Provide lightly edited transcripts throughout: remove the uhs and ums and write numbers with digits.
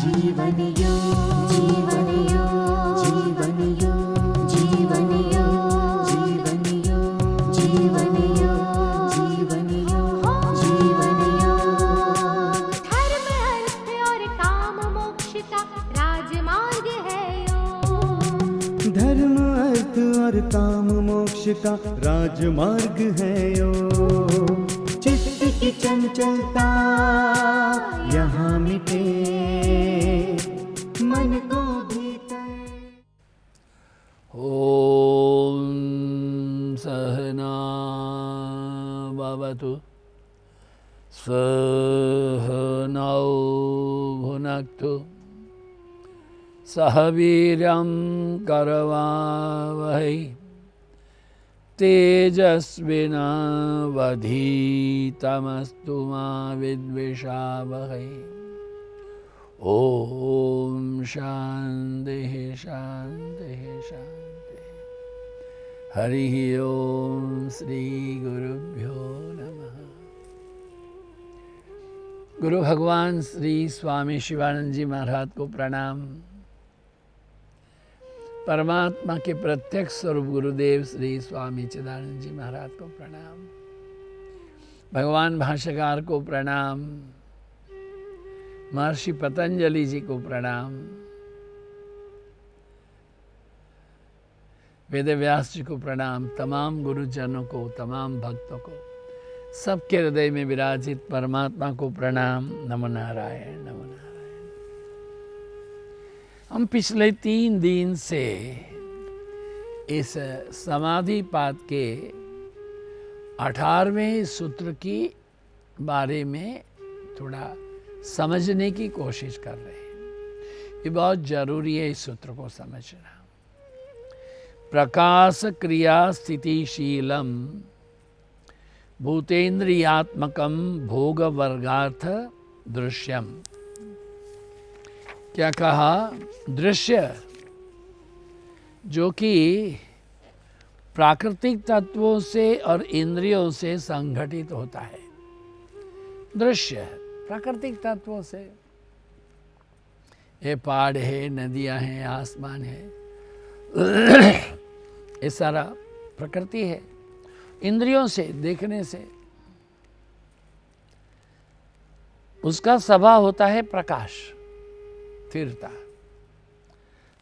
जीवन योग, जीवन योग, जीवन योग, जीवन योग, जीवन योग, जीवन योग, जीवन योग, जीवन योग। धर्म अर्थ और काम मोक्ष का राजमार्ग है योग। धर्म अर्थ और काम मोक्ष का राजमार्ग है योग। चित्त की चंचलता यहाँ मिटे, मन को भीतर। ओम सहना भवतु, सहनौ भुनक्तु, सह वीर्यं करवावहै, तेजस्विनावधीतमस्तु मा विद्विषावहै। ओम शांति शांति शांति। हरि ओम श्री गुरुभ्यो नमः। गुरु भगवान श्री स्वामी शिवानंद जी महाराज को प्रणाम। परमात्मा के प्रत्यक्ष स्वरूप गुरुदेव श्री स्वामी चिदानंद जी महाराज को प्रणाम। भगवान भाष्यकार को प्रणाम। महर्षि पतंजलि जी को प्रणाम। वेद व्यास जी को प्रणाम। तमाम गुरुजनों को, तमाम भक्तों को, सबके हृदय में विराजित परमात्मा को प्रणाम। नमो नारायण, नमो नारायण। हम पिछले 3 दिन से इस समाधि पाद के 18वें सूत्र की बारे में थोड़ा समझने की कोशिश कर रहे हैं। ये बहुत जरूरी है इस सूत्र को समझना। प्रकाश क्रिया स्थितिशीलम भूतेन्द्रियात्मकम भोग वर्गार्थ दृश्यम। क्या कहा? दृश्य जो कि प्राकृतिक तत्वों से और इंद्रियों से संघटित होता है। दृश्य प्राकृतिक तत्वों से, ये पहाड़ है, नदियां हैं, आसमान है, ये सारा प्रकृति है। इंद्रियों से, देखने से उसका स्वभाव होता है प्रकाश, स्थिरता,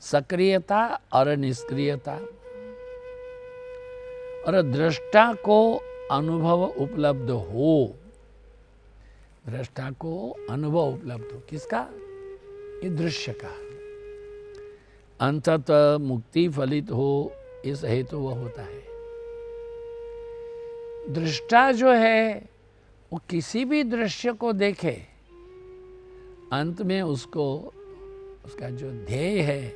सक्रियता और निष्क्रियता। और दृष्टा को अनुभव उपलब्ध हो, दृष्टा को अनुभव उपलब्ध हो। किसका? ये दृश्य का। अंततः मुक्ति फलित हो, इस हेतु वह होता है। दृष्टा जो है वो किसी भी दृश्य को देखे, अंत में उसको, उसका जो ध्येय है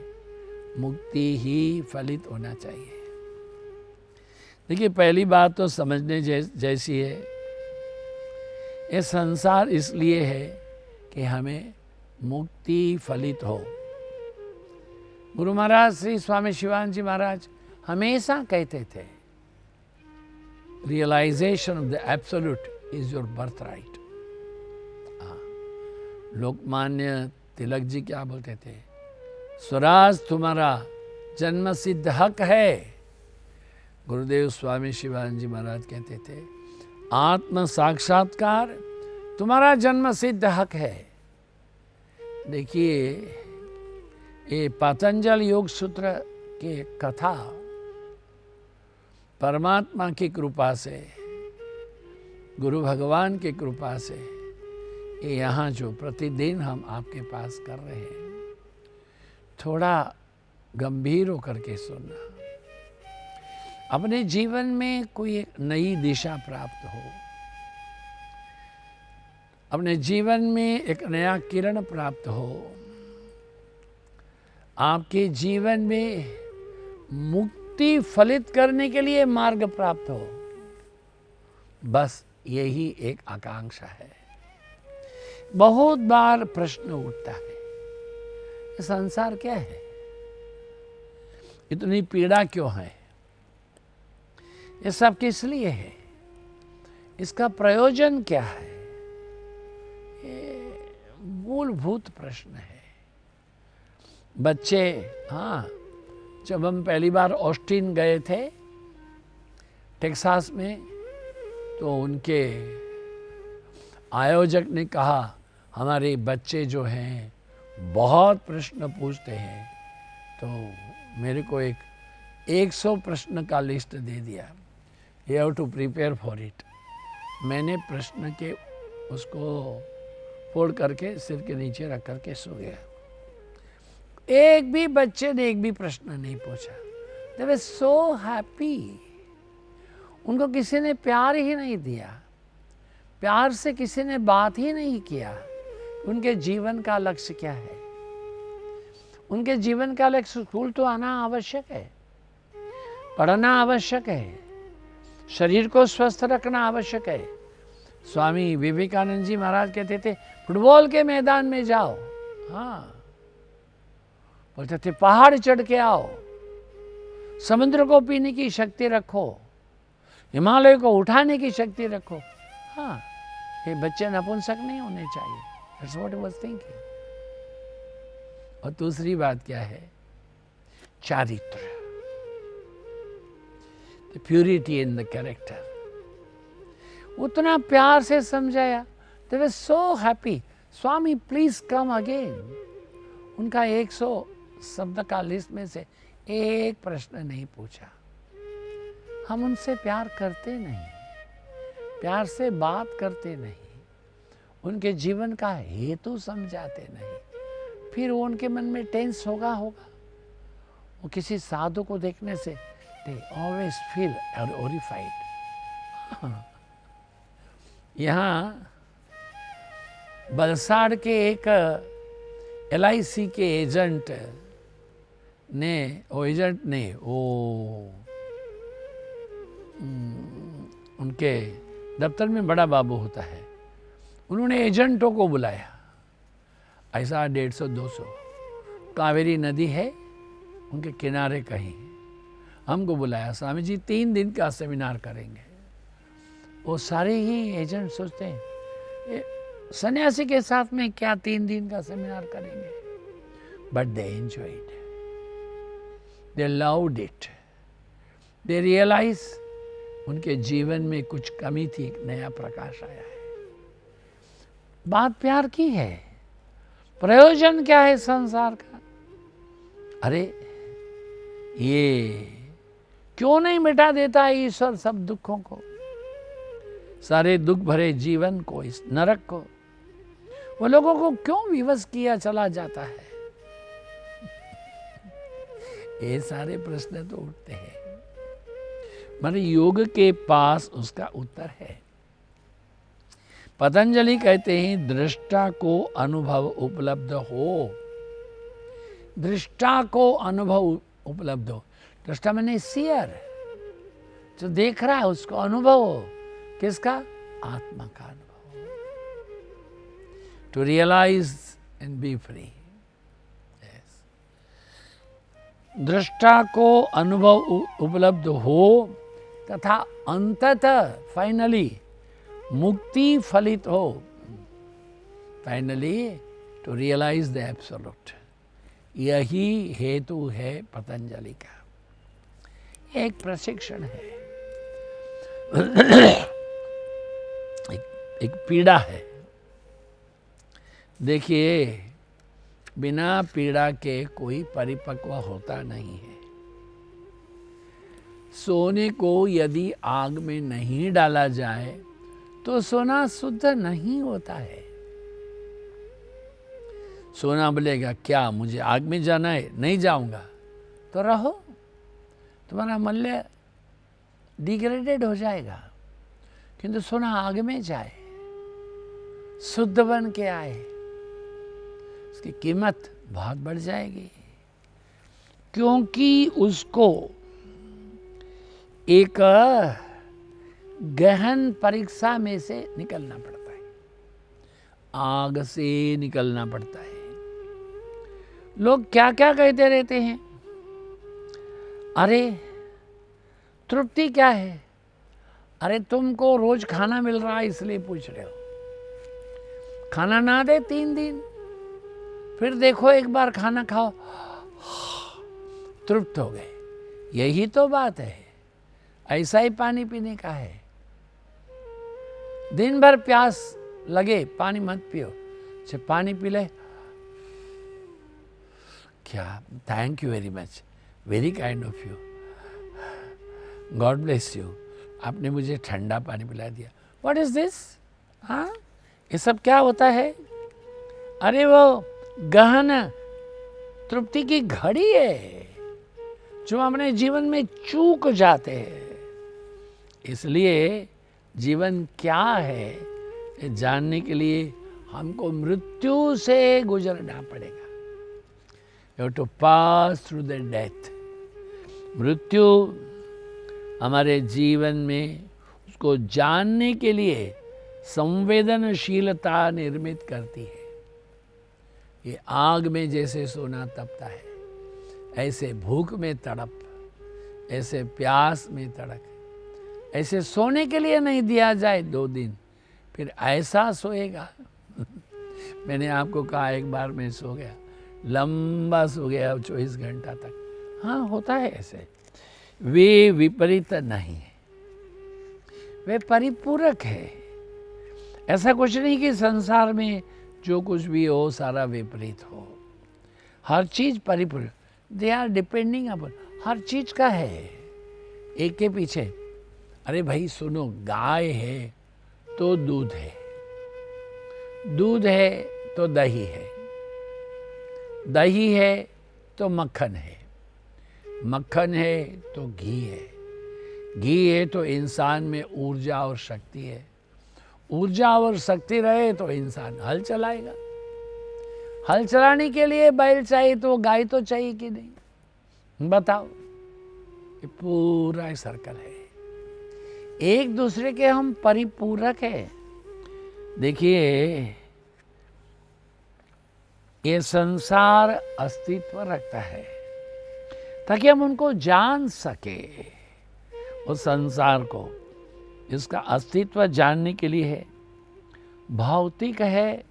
मुक्ति ही फलित होना चाहिए। देखिए, पहली बात तो समझने जैसी है। ये संसार इसलिए है कि हमें मुक्ति फलित हो। गुरु महाराज श्री स्वामी शिवानंद जी महाराज हमेशा कहते थे, realisation of the absolute is your birth right. Lokmanya Tilak ji क्या बोलते थे? स्वराज तुम्हारा जन्म सिद्ध हक है। गुरुदेव स्वामी शिवानंद जी महाराज कहते थे, आत्म साक्षात्कार तुम्हारा जन्म सिद्ध हक है। देखिए, ये पतंजल योग सूत्र के कथा परमात्मा की कृपा से, गुरु भगवान की कृपा से, ये यहाँ जो प्रतिदिन हम आपके पास कर रहे हैं, थोड़ा गंभीर होकर के सुनना। अपने जीवन में कोई एक नई दिशा प्राप्त हो, अपने जीवन में एक नया किरण प्राप्त हो, आपके जीवन में मुक्ति फलित करने के लिए मार्ग प्राप्त हो, बस यही एक आकांक्षा है। बहुत बार प्रश्न उठता है, ये संसार क्या है? इतनी पीड़ा क्यों है? ये सब किस लिए है? इसका प्रयोजन क्या है? ये मूलभूत प्रश्न है। बच्चे, हाँ, जब हम पहली बार ऑस्टिन गए थे टेक्सास में, तो उनके आयोजक ने कहा हमारे बच्चे जो हैं बहुत प्रश्न पूछते हैं, तो मेरे को 100 प्रश्न का लिस्ट दे दिया, you have to prepare for it. मैंने प्रश्न के उसको फोल्ड करके सिर के नीचे रख करके सो गया। एक भी बच्चे ने एक भी प्रश्न नहीं पूछा। दे वर सो हैप्पी। उनको किसी ने प्यार ही नहीं दिया, प्यार से किसी ने बात ही नहीं किया। उनके जीवन का लक्ष्य क्या है? उनके जीवन का लक्ष्य स्कूल तो आना आवश्यक है, पढ़ना आवश्यक है, शरीर को स्वस्थ रखना आवश्यक है। स्वामी विवेकानंद जी महाराज कहते थे फुटबॉल के मैदान में जाओ, हाँ, बोलते थे पहाड़ चढ़ के आओ, समुद्र को पीने की शक्ति रखो, हिमालय को उठाने की शक्ति रखो। हाँ, ये बच्चे नपुंसक नहीं होने चाहिए। That's what I was thinking. और दूसरी बात क्या है? चारित्र, the purity in the character. उतना प्यार से समझाया, they were so happy. Swami please come again. उनका 100 शब्द का लिस्ट में से एक प्रश्न नहीं पूछा। हम उनसे प्यार करते नहीं, प्यार से बात करते नहीं, उनके जीवन का हेतु समझाते नहीं, फिर वो उनके मन में टेंस होगा। वो किसी साधु को देखने से they always feel horrified. यहाँ बलसाड़ के एक LIC के एजेंट ने, उनके दफ्तर में बड़ा बाबू होता है, उन्होंने एजेंटों को बुलाया, ऐसा 150-200, कावेरी नदी है उनके किनारे कहीं, हमको बुलाया, स्वामी जी 3 दिन का सेमिनार करेंगे। वो सारे ही एजेंट सोचते हैं सन्यासी के साथ में क्या 3 दिन का सेमिनार करेंगे, but they enjoyed, they loved it, they realize उनके जीवन में कुछ कमी थी, एक नया प्रकाश आया है। बात प्यार की है। प्रयोजन क्या है संसार का? अरे ये क्यों नहीं मिटा देता है ईश्वर सब दुखों को, सारे दुख भरे जीवन को, इस नरक को? वो लोगों को क्यों विवश किया चला जाता है? ये सारे प्रश्न तो उठते हैं, मगर योग के पास उसका उत्तर है। पतंजलि कहते हैं दृष्टा को अनुभव उपलब्ध हो, दृष्टा को अनुभव उपलब्ध हो। दृष्टा मैंने सियर, जो देख रहा है उसको अनुभव हो, किसका? आत्मा का अनुभव। To realize and be free. दृष्टा को अनुभव उपलब्ध हो तथा अंततः फाइनली मुक्ति फलित हो। Finally to realize the absolute. यही हेतु है पतंजलि का। एक प्रशिक्षण है, एक पीड़ा है। देखिए, बिना पीड़ा के कोई परिपक्व होता नहीं है। सोने को यदि आग में नहीं डाला जाए तो सोना शुद्ध नहीं होता है। सोना बोलेगा क्या मुझे आग में जाना है, नहीं जाऊंगा, तो रहो, तुम्हारा मूल्य डिग्रेडेड हो जाएगा। किंतु सोना आग में जाए, शुद्ध बन के आए, उसकी कीमत बहुत बढ़ जाएगी, क्योंकि उसको एक गहन परीक्षा में से निकलना पड़ता है, आग से निकलना पड़ता है। लोग क्या क्या कहते रहते हैं, अरे तृप्ति क्या है? अरे तुमको रोज खाना मिल रहा है इसलिए पूछ रहे हो। खाना ना दे 3 दिन, फिर देखो एक बार खाना खाओ, तृप्त हो गए। यही तो बात है, ऐसा ही पानी पीने का है। दिन भर प्यास लगे, पानी मत पियो, जब पानी पी ले, क्या, thank you very much, very kind of you, God bless you, आपने मुझे ठंडा पानी पिला दिया। What is this? हाँ, ये सब क्या होता है? अरे वो गहन तृप्ति की घड़ी है जो अपने जीवन में चूक जाते हैं। इसलिए जीवन क्या है ये जानने के लिए हमको मृत्यु से गुजरना पड़ेगा। You have to pass through the death. मृत्यु हमारे जीवन में उसको जानने के लिए संवेदनशीलता निर्मित करती है। ये आग में जैसे सोना तपता है, ऐसे भूख में तड़प, ऐसे प्यास में तड़क, ऐसे सोने के लिए नहीं दिया जाए 2 दिन, फिर ऐसा सोएगा। मैंने आपको कहा एक बार मैं सो गया, लंबा सो गया 24 घंटा तक। हाँ, होता है ऐसे। वे विपरीत नहीं है, वे परिपूरक है। ऐसा कुछ नहीं कि संसार में जो कुछ भी हो सारा विपरीत हो। हर चीज परिपूरक, दे आर डिपेंडिंग अपन, हर चीज का है एक के पीछे। अरे भाई सुनो, गाय है तो दूध है, दूध है तो दही है, दही है तो मक्खन है, मक्खन है तो घी है, घी है तो इंसान में ऊर्जा और शक्ति है, ऊर्जा और शक्ति रहे तो इंसान हल चलाएगा। हल चलाने के लिए बैल चाहिए तो गाय तो चाहिए कि नहीं? बताओ, ये पूरा सर्कल है। एक दूसरे के हम परिपूरक हैं। देखिए, ये संसार अस्तित्व रखता है ताकि हम उनको जान सके। उस संसार को, इसका अस्तित्व जानने के लिए है। भौतिक है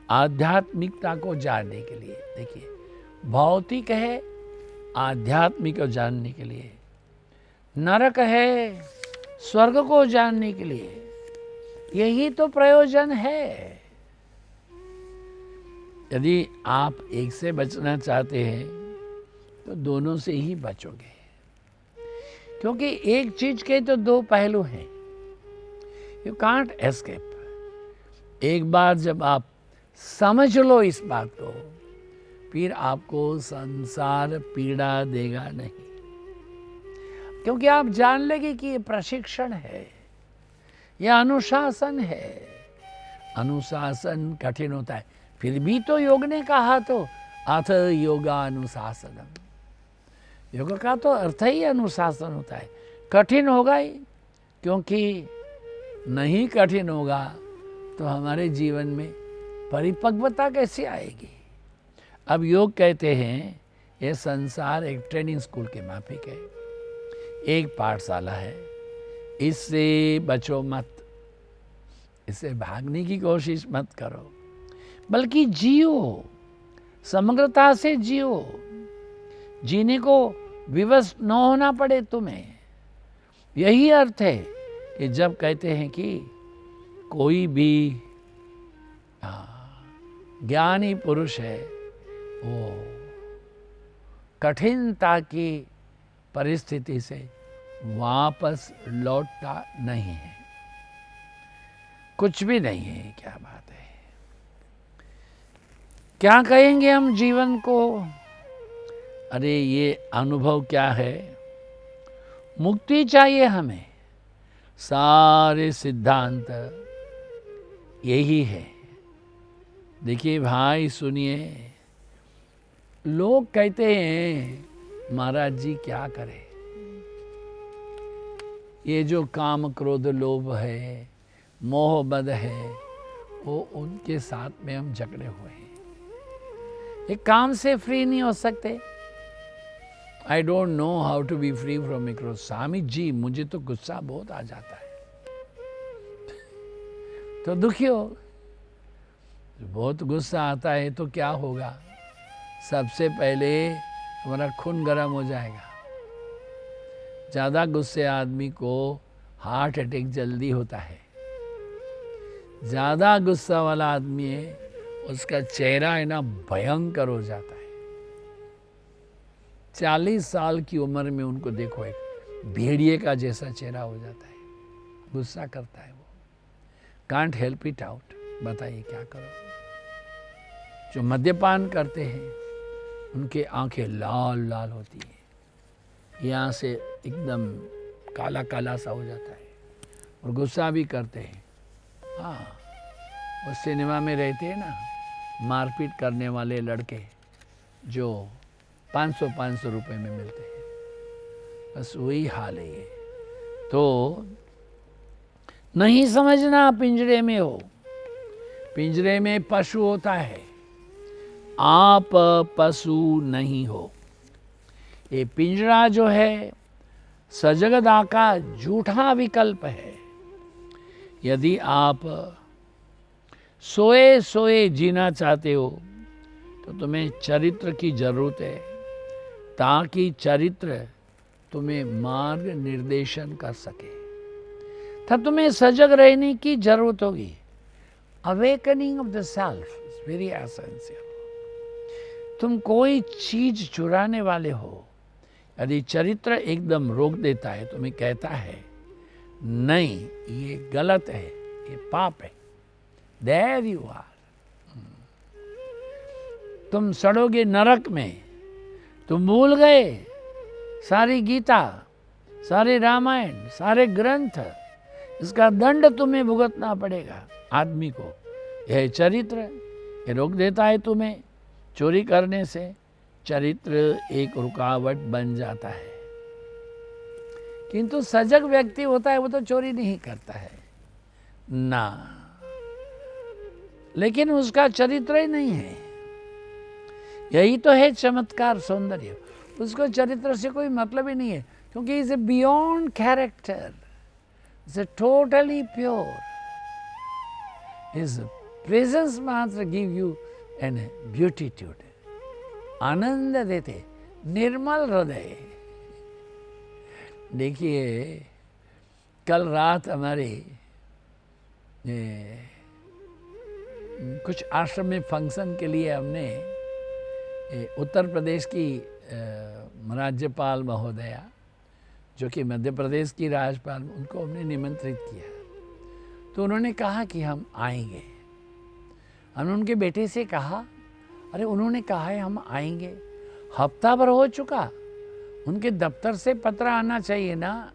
आध्यात्मिकता को जानने के लिए। देखिए, भौतिक है आध्यात्मिक को जानने के लिए, नरक है स्वर्ग को जानने के लिए। यही तो प्रयोजन है। यदि आप एक से बचना चाहते हैं तो दोनों से ही बचोगे, क्योंकि एक चीज के तो 2 पहलू हैं। You can't escape. एक बार जब आप समझ लो इस बात को, फिर आपको संसार पीड़ा देगा नहीं, क्योंकि आप जान लेंगे कि ये प्रशिक्षण है, यह अनुशासन है। अनुशासन कठिन होता है, फिर भी तो योग ने कहा तो अथ योगानुशासनम। योग का तो अर्थ ही अनुशासन होता है। कठिन होगा ही, क्योंकि नहीं कठिन होगा तो हमारे जीवन में परिपक्वता कैसे आएगी। अब योग कहते हैं ये संसार एक ट्रेनिंग स्कूल के माफिक है, एक पाठशाला है। इससे बचो मत, इससे भागने की कोशिश मत करो, बल्कि जियो, समग्रता से जियो। जीने को विवश न होना पड़े तुम्हें। यही अर्थ है कि जब कहते हैं कि कोई भी ज्ञानी पुरुष है, वो कठिनता की परिस्थिति से वापस लौटता नहीं है। कुछ भी नहीं है। क्या बात है। क्या कहेंगे हम जीवन को? अरे ये अनुभव क्या है? मुक्ति चाहिए हमें। सारे सिद्धांत यही है। देखिए भाई सुनिए, लोग कहते हैं महाराज जी क्या करें, ये जो काम क्रोध लोभ है, मोह मद है, वो उनके साथ में हम जकड़े हुए हैं। ये काम से फ्री नहीं हो सकते। I don't know how to be free from a क्रोध। स्वामी जी मुझे तो गुस्सा बहुत आ जाता है। तो दुखी हो, बहुत गुस्सा आता है तो क्या होगा? सबसे पहले तुम्हारा खून गर्म हो जाएगा। ज़्यादा गुस्से आदमी को हार्ट अटैक जल्दी होता है। ज़्यादा गुस्सा वाला आदमी है, उसका चेहरा है ना भयंकर हो जाता है। 40 साल की उम्र में उनको देखो, एक भेड़िए का जैसा चेहरा हो जाता है। गुस्सा करता है वो, कांट हेल्प इट आउट। बताइए क्या करो। जो मद्यपान करते हैं उनके आंखें लाल लाल होती है, यहाँ से एकदम काला काला सा हो जाता है, और गुस्सा भी करते हैं। हाँ, वो सिनेमा में रहते हैं ना, मारपीट करने वाले लड़के जो 500 रुपए में मिलते हैं, बस वही हाल है ये। तो नहीं समझना पिंजरे में हो, पिंजरे में पशु होता है, आप पशु नहीं हो। ये पिंजरा जो है सजगदा का झूठा विकल्प है। यदि आप सोए सोए जीना चाहते हो तो तुम्हें चरित्र की जरूरत है, ताकि चरित्र तुम्हें मार्ग निर्देशन कर सके। तब तुम्हें सजग रहने की जरूरत होगी। Awakening of the self is very essential. तुम कोई चीज चुराने वाले हो, यदि चरित्र एकदम रोक देता है, तुम्हें कहता है नहीं ये गलत है, ये पाप है, देयर यू आर, तुम सड़ोगे नरक में। तुम भूल गए सारी गीता, सारे रामायण, सारे ग्रंथ, इसका दंड तुम्हें भुगतना पड़ेगा आदमी को। यह चरित्र ये रोक देता है तुम्हें चोरी करने से। चरित्र एक रुकावट बन जाता है। किंतु सजग व्यक्ति होता है वो तो चोरी नहीं करता है ना, लेकिन उसका चरित्र ही नहीं है। यही तो है चमत्कार, सौंदर्य। उसको चरित्र से कोई मतलब ही नहीं है, क्योंकि is a beyond character, is a totally pure. His presence मात्र गिव यू एन ब्यूटीट्यूड, आनंद देते, निर्मल हृदय। देखिए कल रात हमारे कुछ आश्रम में फंक्शन के लिए हमने उत्तर प्रदेश की राज्यपाल महोदया, जो कि मध्य प्रदेश की राज्यपाल, उनको हमने निमंत्रित किया। तो उन्होंने कहा कि हम आएंगे। हमने उनके बेटे से कहा, अरे उन्होंने कहा है हम आएंगे, हफ्ता भर हो चुका, उनके दफ्तर से पत्र आना चाहिए ना।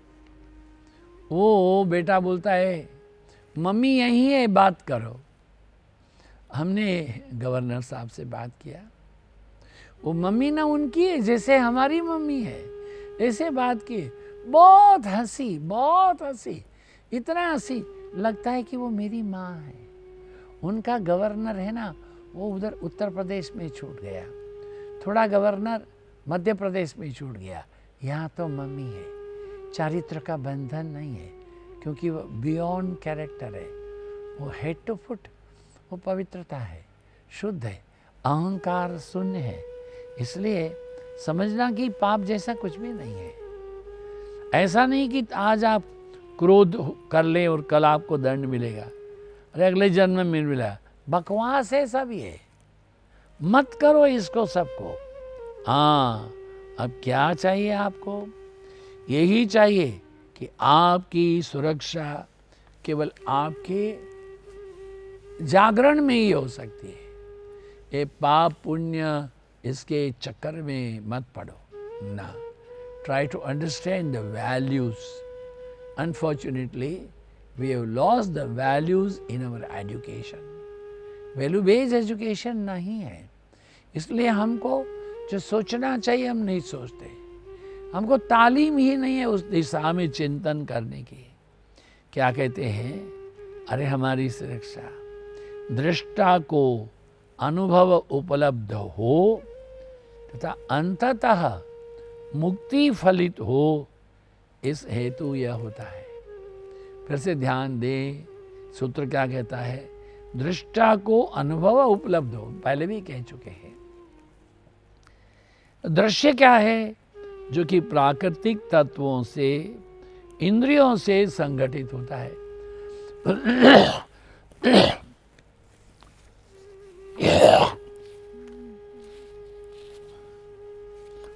वो बेटा बोलता है मम्मी यहीं है, बात करो। हमने गवर्नर साहब से बात किया, वो मम्मी ना उनकी है जैसे हमारी मम्मी है, ऐसे बात की। बहुत हंसी, बहुत हंसी, इतना हंसी लगता है कि वो मेरी माँ है। उनका गवर्नर है ना, वो उधर उत्तर प्रदेश में छूट गया, थोड़ा गवर्नर मध्य प्रदेश में छूट गया, यहाँ तो मम्मी है। चारित्र का बंधन नहीं है, क्योंकि वो बियॉन्ड कैरेक्टर है, वो हेड टू फुट, वो पवित्रता है, शुद्ध है, अहंकार शून्य है। इसलिए समझना कि पाप जैसा कुछ भी नहीं है। ऐसा नहीं कि आज आप क्रोध कर ले और कल आपको दंड मिलेगा, अरे अगले जन्म में मिलेगा। बकवास है सब ये, मत करो इसको सबको। हाँ, अब क्या चाहिए आपको? यही चाहिए कि आपकी सुरक्षा केवल आपके जागरण में ही हो सकती है। ये पाप पुण्य इसके चक्कर में मत पड़ो ना। Try to understand the values. Unfortunately we have lost the values in our education. Value based education नहीं है, इसलिए हमको जो सोचना चाहिए हम नहीं सोचते। हमको तालीम ही नहीं है उस दिशा में चिंतन करने की। क्या कहते हैं? अरे हमारी सुरक्षा, दृष्टा को अनुभव उपलब्ध हो तथा अंततः मुक्ति फलित हो, इस हेतु यह होता है। फिर से ध्यान दें, सूत्र क्या कहता है? दृष्टा को अनुभव उपलब्ध हो, पहले भी कह चुके हैं। दृश्य क्या है? जो कि प्राकृतिक तत्वों से, इंद्रियों से संगठित होता है।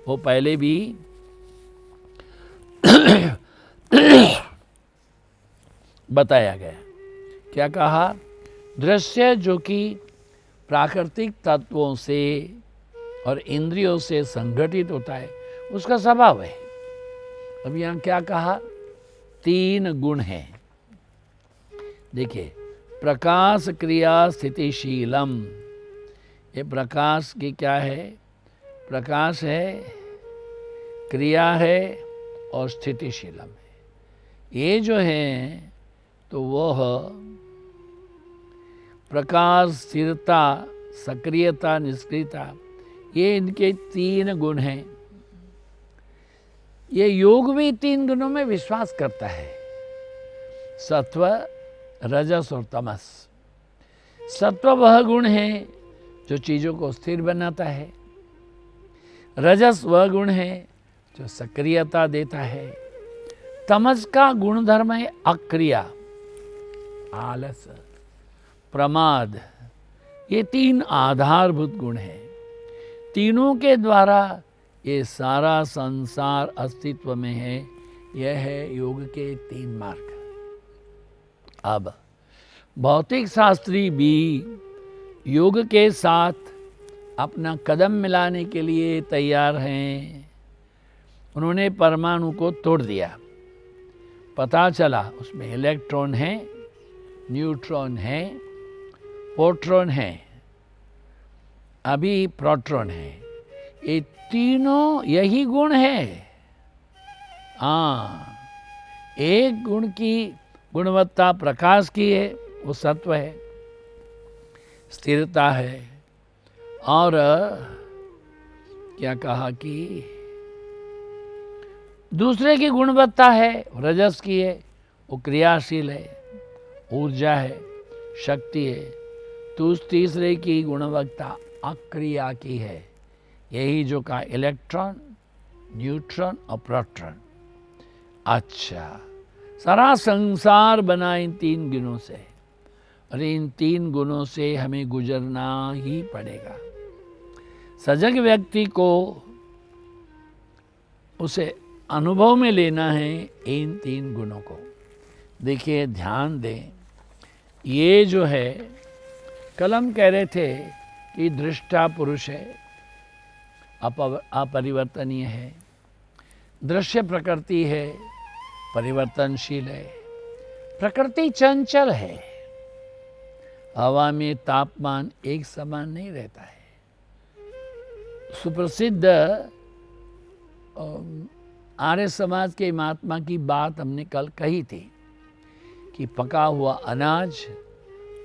वो पहले भी बताया गया। क्या कहा? दृश्य जो कि प्राकृतिक तत्वों से और इंद्रियों से संगठित होता है, उसका स्वभाव है। अब यहाँ क्या कहा? 3 गुण हैं। देखिए, प्रकाश क्रिया स्थितिशीलम। ये प्रकाश की क्या है? प्रकाश है, क्रिया है और स्थितिशीलम है। ये जो है तो वह प्रकाश, स्थिरता, सक्रियता, निष्क्रियता, ये इनके 3 गुण हैं। ये योग भी 3 गुणों में विश्वास करता है, सत्व, रजस और तमस। सत्व वह गुण है जो चीज़ों को स्थिर बनाता है। रजस वह गुण है जो सक्रियता देता है। तमस का गुणधर्म है अक्रिया, आलस, प्रमाद। ये 3 आधारभूत गुण हैं। तीनों के द्वारा ये सारा संसार अस्तित्व में है। यह है योग के 3 मार्ग। अब भौतिक शास्त्री भी योग के साथ अपना कदम मिलाने के लिए तैयार हैं। उन्होंने परमाणु को तोड़ दिया। पता चला उसमें इलेक्ट्रॉन है, न्यूट्रॉन है, प्रोटॉन है, अभी प्रोटॉन है। ये तीनों यही गुण है। हाँ, एक गुण की गुणवत्ता प्रकाश की है, वो सत्व है, स्थिरता है। और क्या कहा कि दूसरे की गुणवत्ता है, रजस की है, वो क्रियाशील है, ऊर्जा है, शक्ति है। तो उस तीसरे की गुणवत्ता अक्रिया की है। यही जो कहा इलेक्ट्रॉन, न्यूट्रॉन और प्रोटॉन। अच्छा, सारा संसार बना इन 3 गुणों से, और इन 3 गुणों से हमें गुजरना ही पड़ेगा। सजग व्यक्ति को उसे अनुभव में लेना है इन 3 गुणों को। देखिए, ध्यान दें, ये जो है, कल हम कह रहे थे कि दृष्टा पुरुष है, अपरिवर्तनीय है। दृश्य प्रकृति है, परिवर्तनशील है। प्रकृति चंचल है। हवा में तापमान एक समान नहीं रहता है। सुप्रसिद्ध आर्य समाज के महात्मा की बात हमने कल कही थी कि पका हुआ अनाज,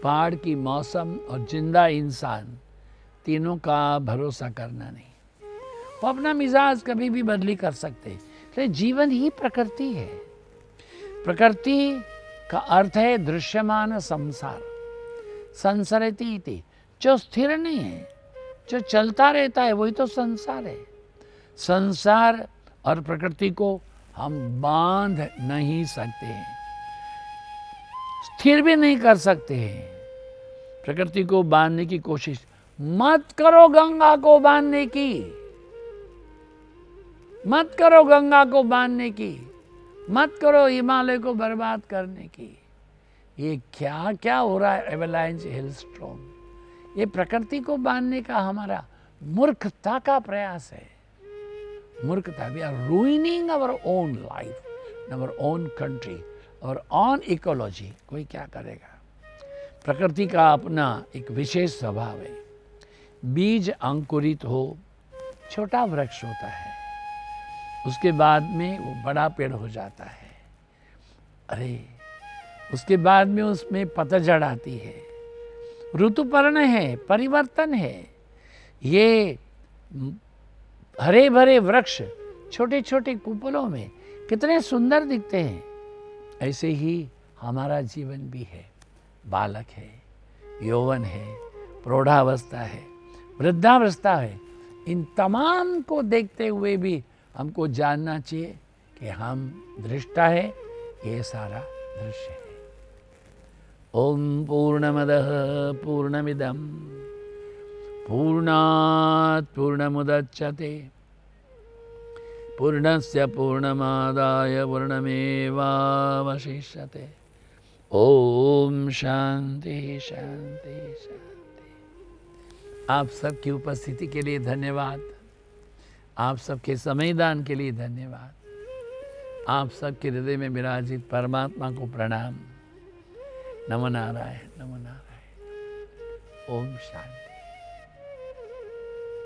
पहाड़ की मौसम और जिंदा इंसान, तीनों का भरोसा करना नहीं। वो अपना मिजाज कभी भी बदली कर सकते हैं। इसलिए जीवन ही प्रकृति है। प्रकृति का अर्थ है दृश्यमान संसार, संसरति इति। जो स्थिर नहीं है, जो चलता रहता है, वही तो संसार है। संसार और प्रकृति को हम बांध नहीं सकते हैं, स्थिर भी नहीं कर सकते हैं। प्रकृति को बांधने की कोशिश मत करो, गंगा को बांधने की मत करो, गंगा को बांधने की मत करो, हिमालय को बर्बाद करने की। ये क्या क्या हो रहा है, एवलांच, हेलस्टॉर्म। ये प्रकृति को बांधने का हमारा मूर्खता का प्रयास है। मूर्खता। We are ruining our own life, our own country, our own ecology. कोई क्या करेगा? प्रकृति का अपना एक विशेष स्वभाव है। बीज अंकुरित हो, छोटा वृक्ष होता है, उसके बाद में वो बड़ा पेड़ हो जाता है। अरे, उसके बाद में उसमें पतझड़ आती है, ऋतुपर्ण है, परिवर्तन है। ये हरे भरे वृक्ष छोटे छोटे कुपलों में कितने सुंदर दिखते हैं। ऐसे ही हमारा जीवन भी है। बालक है, यौवन है, प्रौढ़ावस्था है, वृद्धावस्था है। इन तमाम को देखते हुए भी हमको जानना चाहिए कि हम दृष्टा है, ये सारा दृश्य है। ओम पूर्णमदः पूर्णमिदं पूर्णात् पूर्णमुदच्यते पूर्णस्य पूर्णमादाय पूर्णमेवावशिष्यते। ओम शांति शांति शांति। आप सबकी उपस्थिति के लिए धन्यवाद, आप सबके समयदान के लिए धन्यवाद, आप सबके हृदय में विराजित परमात्मा को प्रणाम। नमो नारायण, नमो नारायण। ओम शांति।